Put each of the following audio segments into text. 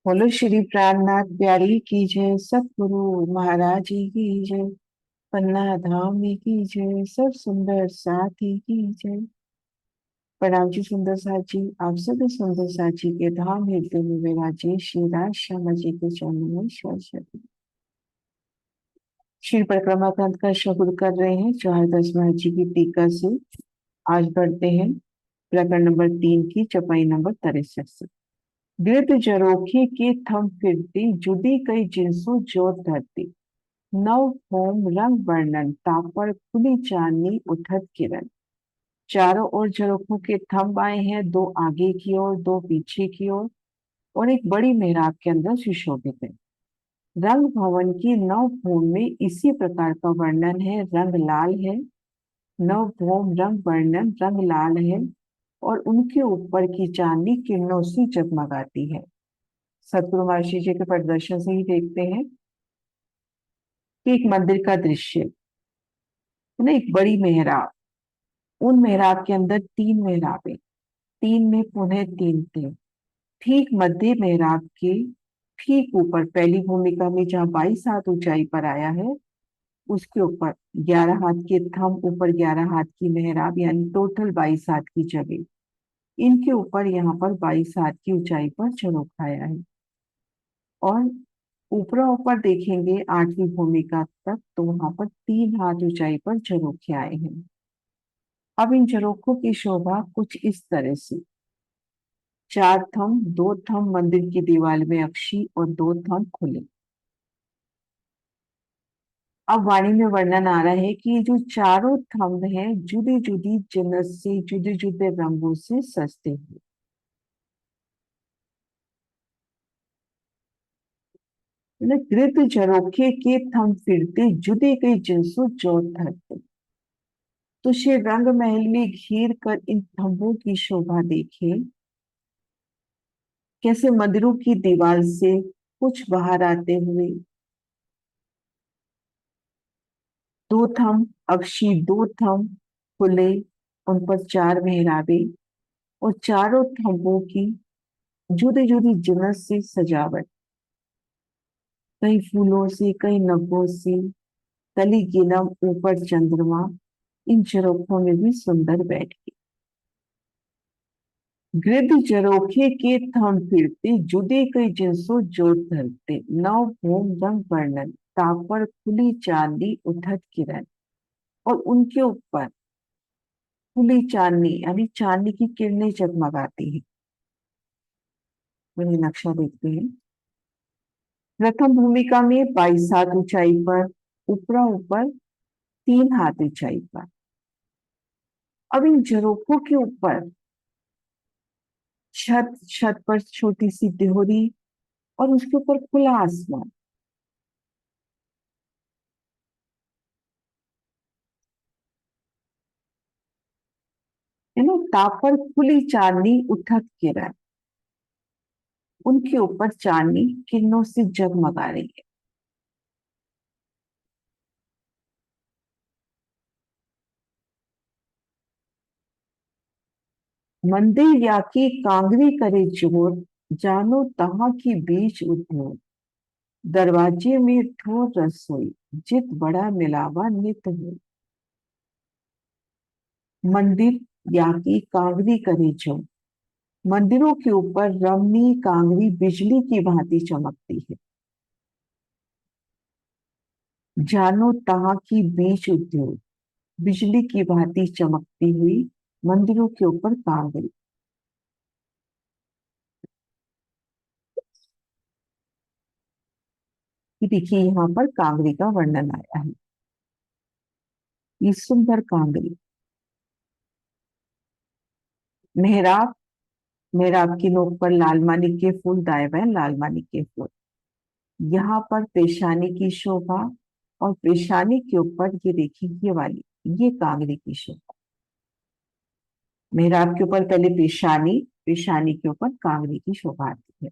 बोलो श्री प्राणनाथ प्यारी की जय, सतगुरु महाराज जी की जय, पन्ना धाम की जय, सब सुंदर साथी की जय। प्रणाम जी सुंदर साथ जी, आप सभी सुंदर साथ जी के धाम हृदय में विराजे श्री राज श्यामा जी के चरणों में शत श्री परिक्रमा ग्रंथ का शुरू कर रहे हैं 4-10 महर्षि जी की टीका से। आज बढ़ते हैं प्रकरण नंबर 3 की चौपाई नंबर 63 से। गिरध जरोखे के थम फिरती जुदी कई जिनसो जोत धरती, नव भौम रंग वर्णन तापर खुली चांदनी उठत किरण। चारों ओर झरोखों के थंब आए हैं, दो आगे की ओर, दो पीछे की ओर, और एक बड़ी मेहराब के अंदर सुशोभित है। रंग भवन की नव भूमि में इसी प्रकार का वर्णन है। रंग लाल है, नव भौम रंग वर्णन रंग लाल है, और उनके ऊपर की चांदनी किरणों से जगमगाती है। सतगुरु महर्षि जी के प्रदर्शन से ही देखते हैं कि एक मंदिर का दृश्य है ना, एक बड़ी मेहराब। उन मेहराब के अंदर तीन मेहराबें, तीन में पुनः तीन थे। ठीक मध्य मेहराब के ठीक ऊपर पहली भूमिका में जहाँ 22 हाथ ऊंचाई पर आया है, उसके ऊपर 11 हाथ के थंब, ऊपर 11 हाथ की मेहराब, यानी टोटल 22 हाथ की जगह। इनके ऊपर यहाँ पर 22 हाथ की ऊंचाई पर चौराया है। और ऊपर ऊपर देखेंगे 8वीं भूमिका तक, तो वहां पर 3 हाथ ऊंचाई पर झरोखे आए हैं। अब इन झरोखों की शोभा कुछ इस तरह से। 4 थंब, 2 थंब मंदिर की दीवार में अक्षी और 2 थंब खुले। अब वाणी में वर्णन आ रहा है कि ये जो चारों थंब हैं, जुदी जुदी जिनस से, जुदे जुदे रंगों से सजते हुए। मतलब गृत झरोखे के थंब फिरते जुदे कई जिनसों जोत धरते। तो श्री रंग महल में घिर कर इन थंबों की शोभा देखे, कैसे मंदिरों की दीवार से कुछ बाहर आते हुए। 2 थंब अक्षी, 2 थंब खुले, उन पर 4 मेहराबे, और चारों थंबों की जुदी जुदी जिनस से सजावट, कई फूलों से, कई नगों से, तली गिलम ऊपर चंद्रमा, इन झरोखों में भी सुंदर बैठ गई। गिरध झरोखे के थंब फिरते जुदे कई जिनसो जोत धरते, नव भूम रंग वर्णन तापर खुली चांदी उठत किरण। और उनके ऊपर खुली चांदनी, यानी चांदी की किरणें जगमगाती है। वही नक्शा देखते हैं। प्रथम भूमिका में 22 हाथ ऊंचाई पर, ऊपरा ऊपर 3 हाथ ऊंचाई पर। अब इन झरोखों के ऊपर छत, छत पर छोटी सी देहरी, और उसके ऊपर खुला आसमान। है ना, तापर खुली चांदनी उठत किरण, उनके ऊपर चांदनी किरणों से जगमगा रही है। मंदिर या की कांगरी करे जोर, जानो तहां की बीच उद्योग। दरवाजे में ठोर रसोई, जित बड़ा मिलावा नित हो। मंदिर या की कांगरी करे जो, मंदिरों के ऊपर रमणीय कांगरी बिजली की भांति चमकती है। जानो तहां की बीच उद्योग, बिजली की भांति चमकती हुई मंदिरों के ऊपर कांगरी। कि देखिए यहाँ पर कांगरी का वर्णन आया है। ये सुंदर कांगरी मेहराब, मेहराब की नोक पर लाल मानिक के फूल, दाएं बाएं लाल मानिक के फूल। यहाँ पर पेशानी की शोभा, और पेशानी के ऊपर ये देखिए ये वाली, ये कांगरी की शोभा। मेहराब के ऊपर पहले पेशानी, पेशानी के ऊपर कांगरी की शोभा आती है।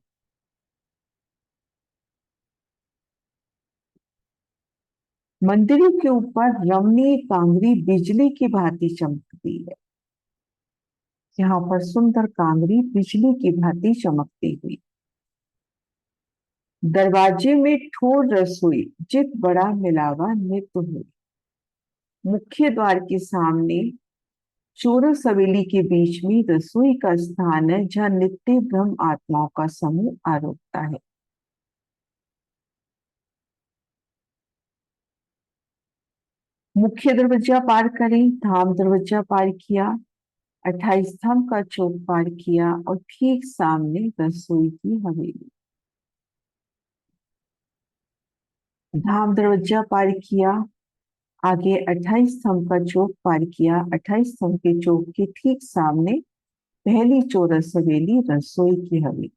मंदिरों के ऊपर रमणीय कांगरी बिजली की भांति चमकती है। यहाँ पर सुंदर कांगरी बिजली की भांति चमकती हुई। दरवाजे में ठोर रसोई, जित बड़ा मिलावा नित हुई। मुख्य द्वार के सामने चौरस हवेली के बीच में रसोई का स्थान है, जहाँ नित्य ब्रह्म आत्माओं का समूह आरोगता है। मुख्य दरवाजा पार करें, धाम दरवाजा पार किया, 28 स्तंभ का चौक पार किया और ठीक सामने रसोई की हवेली। धाम दरवाजा पार किया, आगे 28 स्तंभ का चौक पार किया, 28 स्तंभ के चौक के ठीक सामने पहली चौरस हवेली रसोई की हवेली।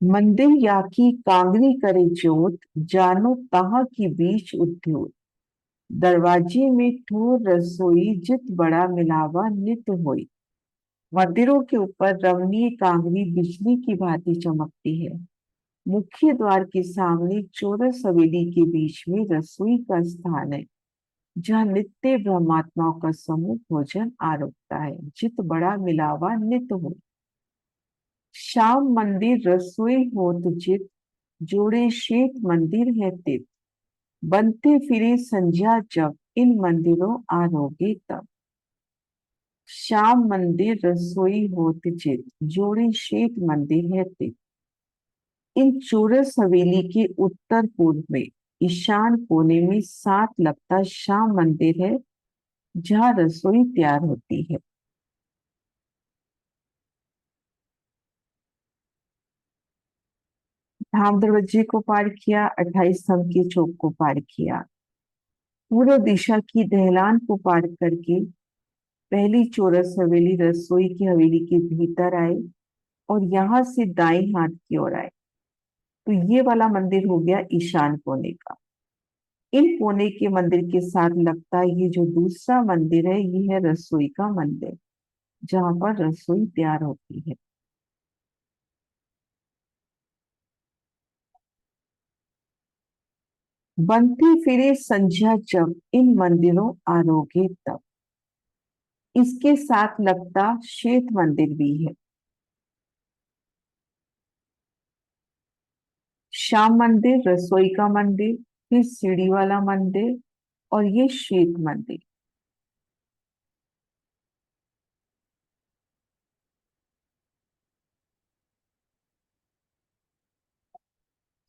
मंदिर या की कांगरी करे जोत, जानो तहाँ की बीच उद्योत। दरवाजे में ठोर रसोई, जित बड़ा मिलावा नित होई। मंदिरों के ऊपर रमणीय कांगरी बिजली की भांति चमकती है। मुख्य द्वार के सामने चौरस हवेली के बीच में रसोई का स्थान है, जहाँ नित्य ब्रह्मात्माओं का समूह भोजन आरोगता है। जित बड़ा मिलावा नित हो। श्याम मंदिर रसोई होत जित, जोड़े श्वेत मंदिर है तित। बनते फिरे संध्या जब, इन मंदिरों आरोगे तब। श्याम मंदिर रसोई होत जित, जोड़े श्वेत मंदिर है तित। इन चौरस हवेली के उत्तर पूर्व में ईशान कोने में 7 लगता श्याम मंदिर है, जहाँ रसोई तैयार होती है। धाम दरवाजे को पार किया, 28 स्तंभ के चौक को पार किया, पूर्व दिशा की दहलान को पार करके पहली चौरस हवेली रसोई की हवेली के भीतर आए और यहां से दाएं हाथ की ओर आए। तो ये वाला मंदिर हो गया ईशान कोने का। इन कोने के मंदिर के साथ लगता है ये जो दूसरा मंदिर है, ये है रसोई का मंदिर, जहां पर रसोई तैयार होती है। बनते फिरे संध्या जब, इन मंदिरों आरोगे तब। इसके साथ लगता श्वेत मंदिर भी है। श्याम मंदिर रसोई का मंदिर, फिर सीढ़ी वाला मंदिर और ये श्वेत मंदिर।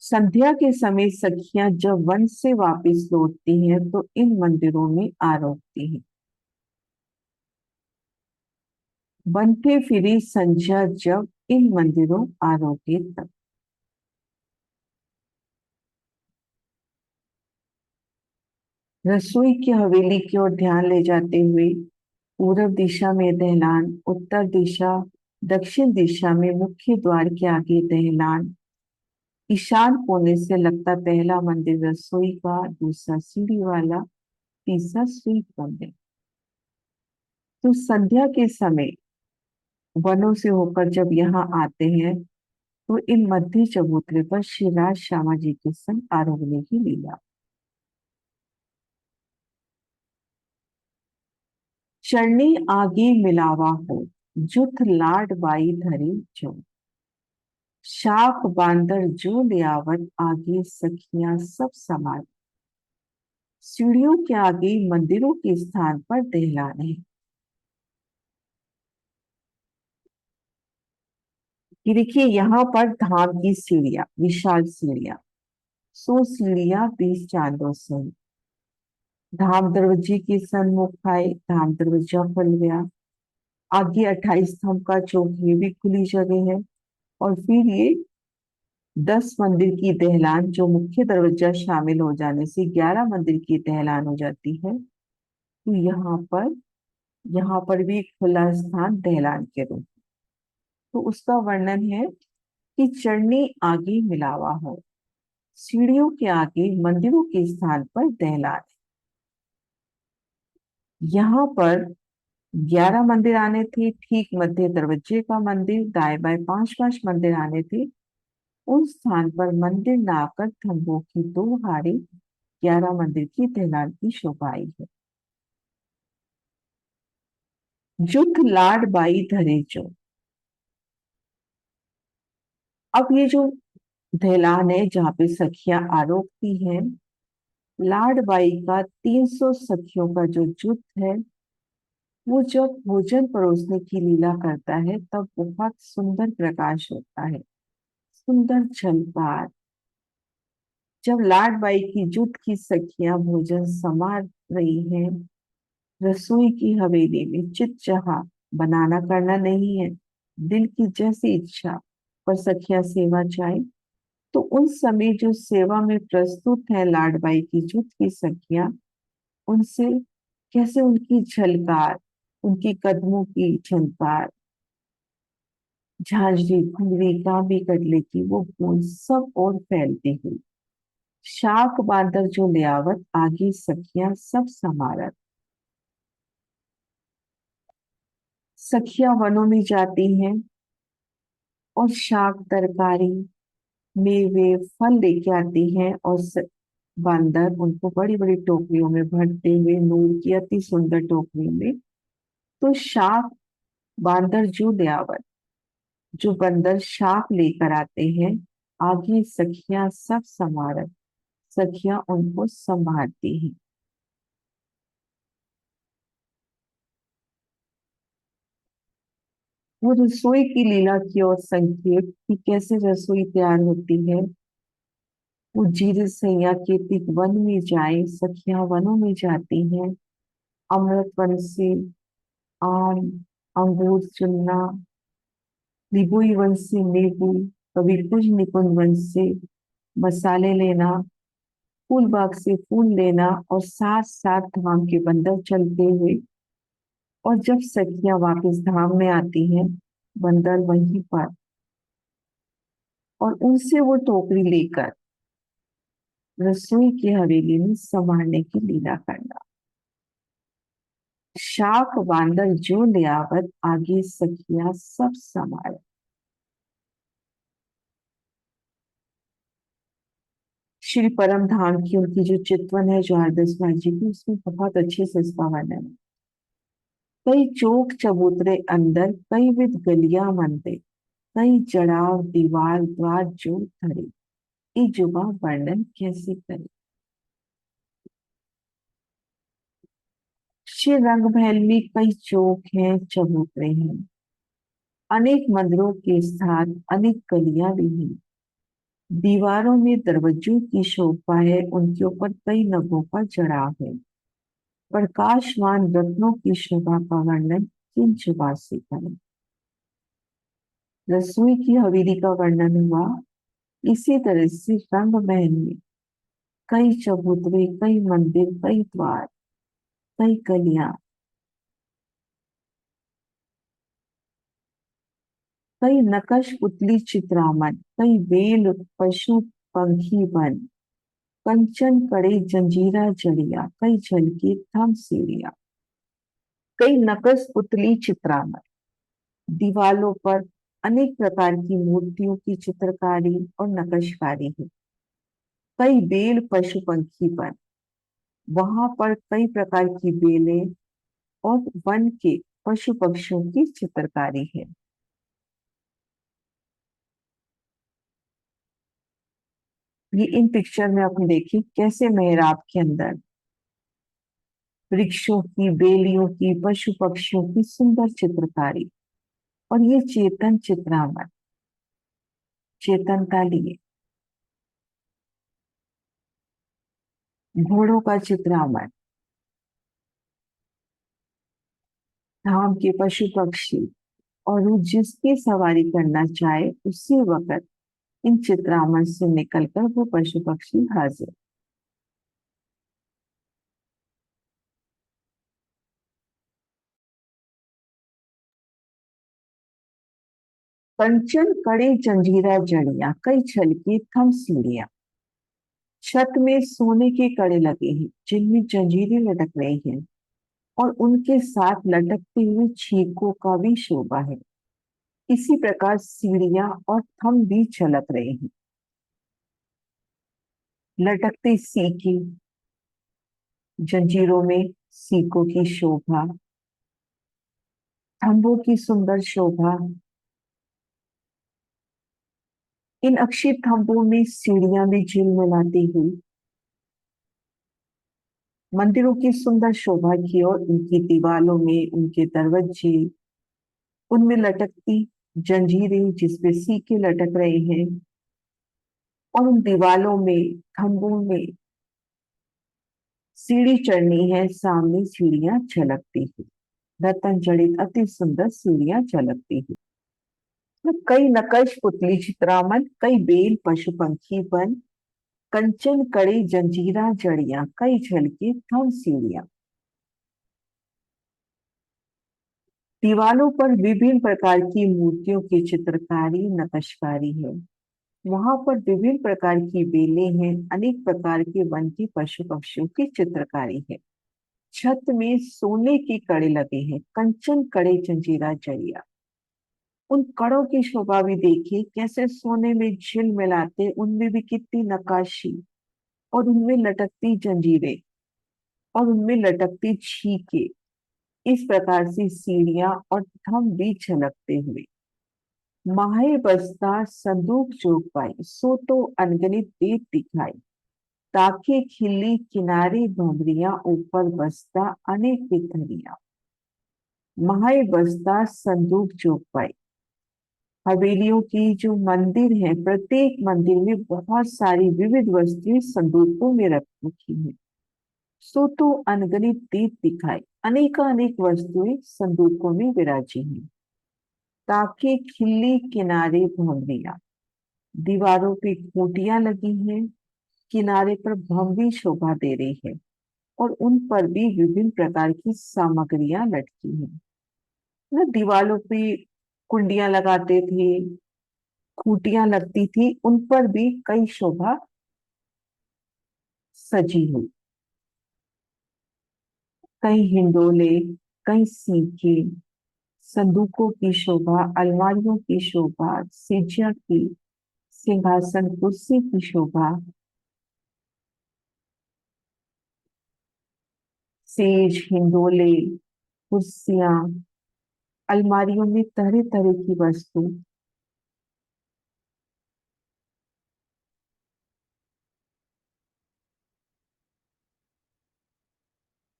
संध्या के समय सखियां जब वन से वापस लौटती हैं तो इन मंदिरों में आरोगती हैं। बनते फिरी संध्या जब, इन मंदिरों आरोगे तब। रसोई की हवेली की ओर ध्यान ले जाते हुए पूर्व दिशा में दहलान, उत्तर दिशा, दक्षिण दिशा में मुख्य द्वार के आगे दहलान, ईशान कोने से लगता पहला मंदिर रसोई का, दूसरा सीढ़ी वाला, तीसरा स्वीट मंदिर। तो संध्या के समय वनों से होकर जब यहाँ आते हैं तो इन मध्य चबूतरे पर श्री राज श्यामा जी के संग आरोगने की लीला। चरणी आगे मिलावा हो, जुथ लाड बाई धरे जो। शाख बांदर जो ले आवत, आगे सखियां सब समान। सीढ़ियों के आगे मंदिरों के स्थान पर दहलान है। कि देखिए यहाँ पर धाम की सीढ़ियां, विशाल सीढ़ियां, 100 सीढ़ियां 20 चांदों से। धाम दरवाजे के सन्मुख आए, धाम दरवाजा खुल गया। आगे 28 स्तंभ का चौक, ये भी खुली जगह है। और फिर ये 10 मंदिर की दहलान, जो मुख्य दरवाजा शामिल हो जाने से 11 मंदिर की दहलान हो जाती है। तो यहाँ पर भी एक खुला स्थान दहलान के रूप। तो उसका वर्णन है कि चरणी आगे मिलावा हो, सीढ़ियों के आगे मंदिरों के स्थान पर दहलान। यहाँ पर 11 मंदिर आने थे, ठीक मध्य दरवाजे का मंदिर, दाएं बाएं 5-5 मंदिर आने थे। उस स्थान पर मंदिर न आकर थंबों की 2 हारे 11 मंदिर की दहलान की शोभा आई है। जुथ लाड बाई धरे जो। अब ये जो ढेलान है जहाँ पे सखियां आरोपती हैं, लाड बाई का 300 सखियों का जो जुट है, वो जब भोजन परोसने की लीला करता है तब बहुत सुंदर प्रकाश होता है, सुंदर झलकार। जब लाड बाई की जुट की सखियां भोजन संवार रही हैं रसोई की हवेली में, चित चाहा, बनाना करना नहीं है, दिल की जैसी इच्छा पर सखियां सेवा चाहे, तो उन समय जो सेवा में प्रस्तुत है लाडबाई की जुट की सखियां, उनसे कैसे उनकी झलकार, उनकी कदमों की झलकार, झांझरी घुंघरी कांबी कटले की वो बूंद सब ओर फैलती हुई, शाख बांदर जो ले आवत, आगे सखियां सब समारत। सखियां वनों में जाती हैं और शाक तरकारी मेवे फल लेके आती हैं, और बंदर उनको बड़ी बड़ी टोकरियों में भरते हुए, नूर की अति सुंदर टोकरी में। तो शाक बांदर जो ले आवत, जो बंदर शाक लेकर आते हैं, आगे सखियां सब समारत, सखियां उनको संभालती हैं। वो रसोई की लीला की ओर संकेत कि कैसे रसोई तैयार होती है। वो जीर सैया के तिक वन में जाए, सखियां वनों में जाती हैं, अमृत वन से आम अंगूर चुनना, निबुई वन से नींबू, कभी कुछ निकुंज वन से मसाले लेना, फूल बाग से फूल लेना, और साथ साथ धाम के बंदर चलते हुए। और जब सखियां वापस धाम में आती हैं, बंदर वहीं पर, और उनसे वो टोकरी लेकर रसोई की हवेली में संभालने की लीला करना। शाख बांदर जो ले आवत, आगे सखियां सब संभाल। श्री परम धाम की उनकी जो चितवन है जो हरदस जी की, उसमें बहुत अच्छे से इसका वर्णन है। कई चौक चबूतरे अंदर, कई विध गलियां मंदिर, कई जड़ाव दीवार द्वार जो धरे, ये जुबा वर्णन कैसे करे। श्री रंग महल में कई चौक हैं, चबूतरे हैं, अनेक मंदिरों के साथ अनेक गलियां भी हैं। दीवारों में दरवाजों की शोभा है, उनके ऊपर कई नगों का जड़ाव है। प्रकाशमान रत्नों की शोभा का वर्णन किन जुबा से करें। रसोई की हवेली का वर्णन हुआ, इसी तरह से रंग महल में कई चबूतरे, कई मंदिर, कई द्वार, कई गलियां, कई नकश पुतली चित्रामन, कई बेल पशु पंखी बन, कंचन कड़े जंजीरा जड़िया, कई झलकी थम सीढ़िया। कई नकश पुतली चित्रामन, दीवालों पर अनेक प्रकार की मूर्तियों की चित्रकारी और नकशकारी है। कई बेल पशु पंखी बन, वहां पर कई प्रकार की बेलें और वन के पशु पक्षियों की चित्रकारी है। ये इन पिक्चर में आपने देखी कैसे मेहराब के अंदर वृक्षों की, बेलियों की, पशु पक्षियों की सुंदर चित्रकारी, और ये चेतन चित्रामन, चेतनता लिए घोड़ों का चित्रामन, धाम के पशु पक्षी, और वो जिसकी सवारी करना चाहे उसी वक्त इन चित्रामन से निकलकर वो पशु पक्षी हाजिर। कंचन कड़े जंजीरा जड़ियां, कई छलकी थम सीढ़ियां। छत में सोने के कड़े लगे हैं जिनमें जंजीरें लटक रही हैं, और उनके साथ लटकते हुए छींकों का भी शोभा है। इसी प्रकार सीढ़ियां और थम भी झलक रहे हैं। लटकते सीके, जंजीरों में सीकों की शोभा, थंबों की सुंदर शोभा, इन अक्षी थंभों में सीढ़ियां भी झिलमिलाती हुई मंदिरों की सुंदर शोभा की ओर, उनकी दीवालों में उनके दरवाजे, उनमें लटकती जंजीरें जिसपे सीके लटक रहे हैं, और उन दीवालों में खंभों में सीढ़ी चढ़नी है, सामने सीढ़ियां झलकती हुई, रतन जड़ित अति सुंदर सीढ़ियां झलकती हुई। तो कई नकश पुतली चित्रामन, कई बेल पशु पंखी बन, कंचन कड़ी जंजीरा जड़ियां, कई झलके थम सीढ़ियां। दीवालों पर विभिन्न प्रकार की मूर्तियों की चित्रकारी नकशकारी है। वहां पर विभिन्न प्रकार की बेलें हैं, अनेक प्रकार के वन के पशु पक्षियों की चित्रकारी है। छत में सोने के कड़े लगे हैं, कंचन कड़े जंजीरा जड़िया। उन कड़ों की शोभा भी देखिए, कैसे सोने में झिलमिलाते, उनमें भी कितनी नक्काशी, और उनमें लटकती जंजीरें, और उनमें लटकती छीके, इस प्रकार से सीढ़ियां और थंभ भी झलकते हुए। माहे बस्ता संदूक जोग पाई, सो तो अनगिनत देत दिखाई, ताके खिली किनारे भंवरियां, ऊपर बस्ता अनेक बिखरियां। माहे बस्ता संदूक जोग पाई, हवेलियों की जो मंदिर है, प्रत्येक मंदिर में बहुत सारी विविध वस्तुएं संदूकों में रख रखी है। सो तो अनगिनत दीप दिखाई, अनेकानेक वस्तुएं संदूकों में विराजी हैं। ताकि खिल्ली किनारे भंवरियां, दीवारों पे खूंटियां लगी हैं, किनारे पर भव्य शोभा दे रही है, और उन पर भी विभिन्न प्रकार की सामग्रियां लटकी हैं। ना दीवारों पे कुंडियां लगाते थे, खूंटियां लगती थी, उन पर भी कई शोभा सजी हुई, कई हिंडोले, कई सीखे, संदूकों की शोभा, अलमारियों की शोभा, सेजिया की, सिंहासन कुर्सी की शोभा, सेज, हिंडोले, कुर्सियां, अलमारियों में तरह तरह की वस्तु।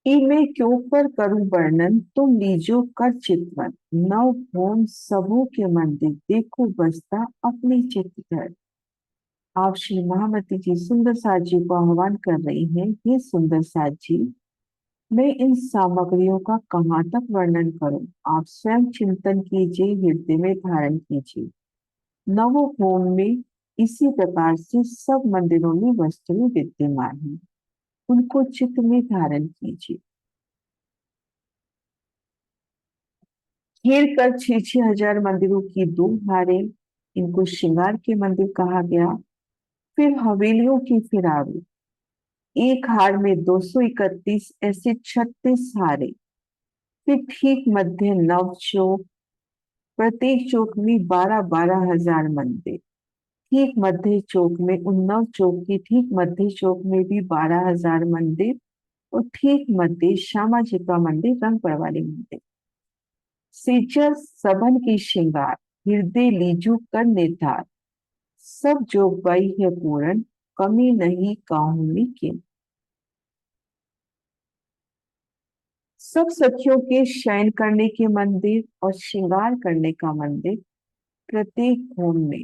मैं क्यों पर करूं वर्णन, तुम लीजो कर चितवन, नव भोम सबों के मंदिर, देखो बसता अपनी चित्त। आप श्री महामती जी सुंदर साज जी को आह्वान कर रही हैं। ये सुंदर साज जी, मैं इन सामग्रियों का कहाँ तक वर्णन करूं, आप स्वयं चिंतन कीजिए, हृदय में धारण कीजिए। नवोपम में इसी प्रकार से सब मंदिरों में वस्तुएं विद्यमान हैं, उनको चित्त में धारण कीजिए। घेर कर 6,6 हजार मंदिरों की दो हारें, इनको श्रृंगार के मंदिर कहा गया। फिर हवेलियों की फिरावी, एक हार में 231 ऐसे 36 हारे। फिर ठीक मध्य नव चौक, प्रत्येक चौक में 12-12 हजार मंदिर। ठीक मध्य चौक में, उन्नव चौक की ठीक मध्य चौक में भी 12 हजार मंदिर, और ठीक मध्य श्यामा जी का मंदिर, रंगपड़ वाले मंदिर। सिजर सबन की श्रृंगार, हृदय लीजू कर निर्धार, सब जोग बाई है पूर्ण, कमी नहीं काहू में किन। सब सखियों के शयन करने के मंदिर और श्रृंगार करने का मंदिर, प्रत्येक होम में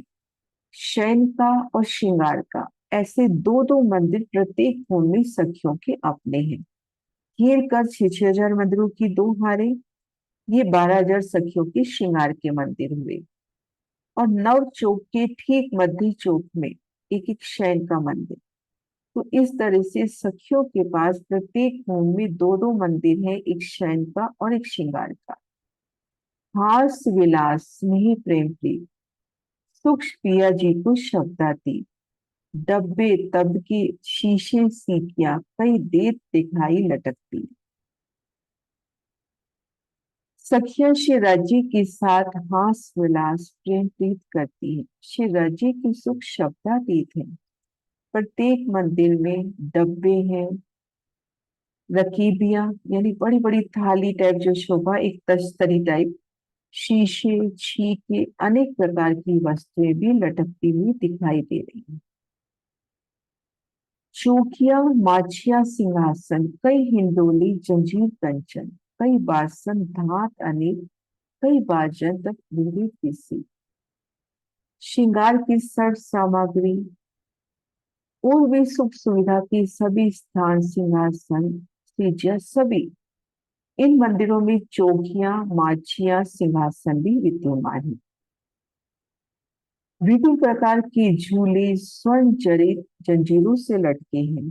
शयन का और श्रृंगार का, ऐसे दो दो मंदिर प्रत्येक होम में सखियों के अपने हैं। घेर कर 6,6 हजार मंदिरों की दो हारे, ये 12 हजार सखियों के श्रृंगार के मंदिर हुए। और नव चौक के ठीक मध्य चौक में एक एक शयन का मंदिर। तो इस तरह से सखियों के पास प्रत्येक होम में दो दो मंदिर है, एक शयन का और एक श्रृंगार का। हास विलास स्नेह प्रेम प्रीत, सुख पिया जी को शब्दाती, डब्बे तब के शीशे सीटियां, कई देर दिखाई लटकती। सखियां श्री राज्य के साथ हास विलास प्रेम प्रीत करती है। श्री राज्य की सुख शब्दातीत है। प्रत्येक मंदिर में डब्बे हैं, रकीबियां यानी बड़ी बड़ी थाली टाइप जो शोभा, एक तस्तरी टाइप, शीशे, छीके, अनेक प्रकार की वस्तुएं भी लटकती हुई दिखाई दे रही हैं। चौकिया, माचिया, सिंहासन, कई हिंडोली, जंजीर, कंचन, कई बासन, धात अनेक, कई बाजन तक विविध किसी। श्रृंगार की सर्व सामग्री और भी सुख सुविधा की सभी स्थान, सिंहासन, सीजिया सभी। इन मंदिरों में चौकियां, माचियां, सिंहासन भी विद्यमान है। विभिन्न प्रकार के झूले स्वर्ण जड़ित जंजीरों से लटके हैं।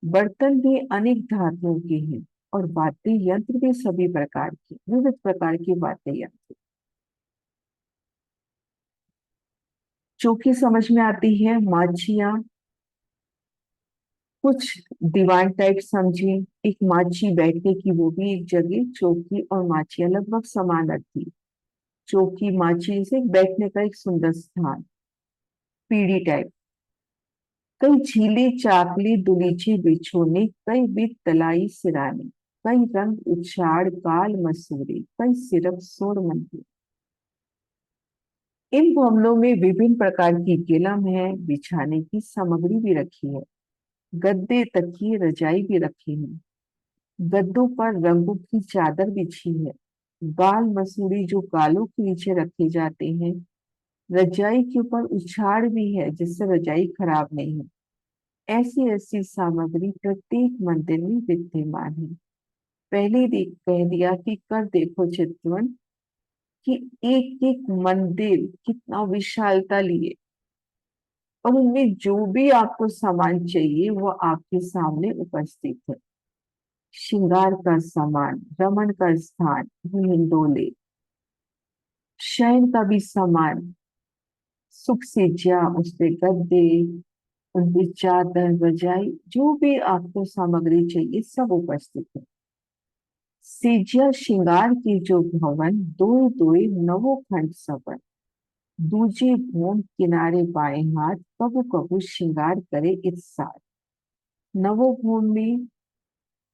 बर्तन भी अनेक धातुओं के हैं और वाद्य यंत्र भी सभी प्रकार के, विविध प्रकार के वाद्य यंत्र। चौकी समझ में आती है। माचिया कुछ दीवान टाइप समझे। एक माची बैठने की, वो भी एक जगह। चौकी और माचिया लगभग समान अर्थ थी। चौकी माची से बैठने का एक सुंदर स्थान, पीढ़ी टाइप। कई झीले, चाकली, दुलीचे, बिछोने, कई बित, तलाई, सिराने, कई रंग, उछाड़, काल, मसूरी, कई सिरप, सोर, मंदिर। इन भवनों में विभिन्न प्रकार की गिलम है, बिछाने की सामग्री भी रखी है। गद्दे, तकिए, रजाई भी रखी है। गद्दों पर रंगों की चादर बिछी है। गाल, मसूरी जो गालों के नीचे रखे जाते हैं। रजाई के ऊपर उछाड़ भी है, जिससे रजाई खराब नहीं हो। ऐसी ऐसी सामग्री प्रत्येक मंदिर में विद्यमान है। पहले देख कह दिया कि कर देखो चित्रण, कि एक एक मंदिर कितना विशालता लिए, और उनमें जो भी आपको सामान चाहिए वो आपके सामने उपस्थित है। श्रृंगार का सामान, रमन का स्थान, हिंडोले, शयन का भी सामान, सुख से ज्या, उसपे गद्दे, उनकी चादर, रजाई, जो भी आपको सामग्री चाहिए सब उपस्थित है। सेजिया श्रृंगार के जो भवन, दोए दोए नवो खंड सवन, दूजे भूम किनारे बाएं हाथ, कबू कबू श्रृंगार करे इस साथ। नवोभूम में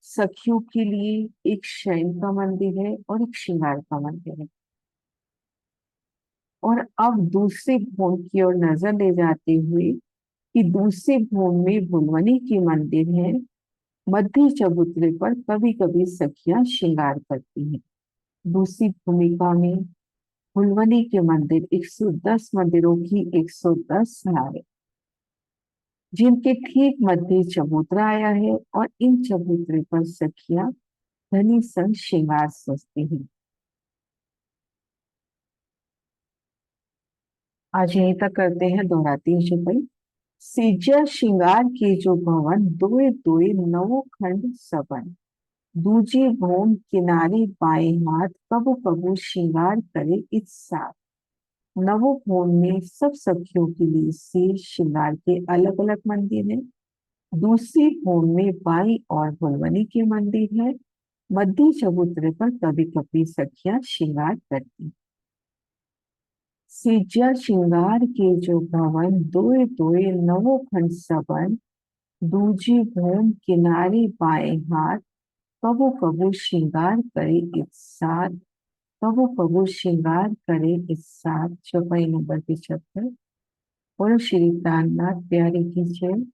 सखियों के लिए एक शयन का मंदिर है और एक श्रृंगार का मंदिर है। और अब दूसरे भूम की ओर नजर ले जाते हुए, कि दूसरे भूम में भुलवनी के मंदिर है। मध्य चबूतरे पर कभी कभी सखियां श्रृंगार करती हैं। दूसरी भूमिका में फुलवनी के मंदिर, 110 मंदिरों की 110 नावें, जिनके ठीक मध्य चबूतरा आया है, और इन चबूतरे पर सखियां धनी संग श्रृंगार सजती हैं। आज यहीं तक करते हैं, दोहराती है चुपई। सेजा श्रृंगार के जो भवन, दोए दोए नवो खंड सबन, दूजे भूम किनारे बाएं हाथ, कबू कबू श्रृंगार करे इस साथ। नवोभूम में सब सखियों के लिए से श्रृंगार के अलग अलग मंदिर हैं। दूसरी भूम में बाई और भुलवनी के मंदिर है। मध्य चबूतरे पर कभी कभी सखियां श्रृंगार करती। सेजा श्रृंगार के जो भवन, दोए दोए नवो खंड सबन, दूजी भूम किनारे बाएं हाथ, कबो कबो श्रृंगार करे इस साथ। कबो कबो श्रृंगार करे इस साथ। चौपाई नंबर 75। बोलो श्री प्राणनाथ प्यारे की जय।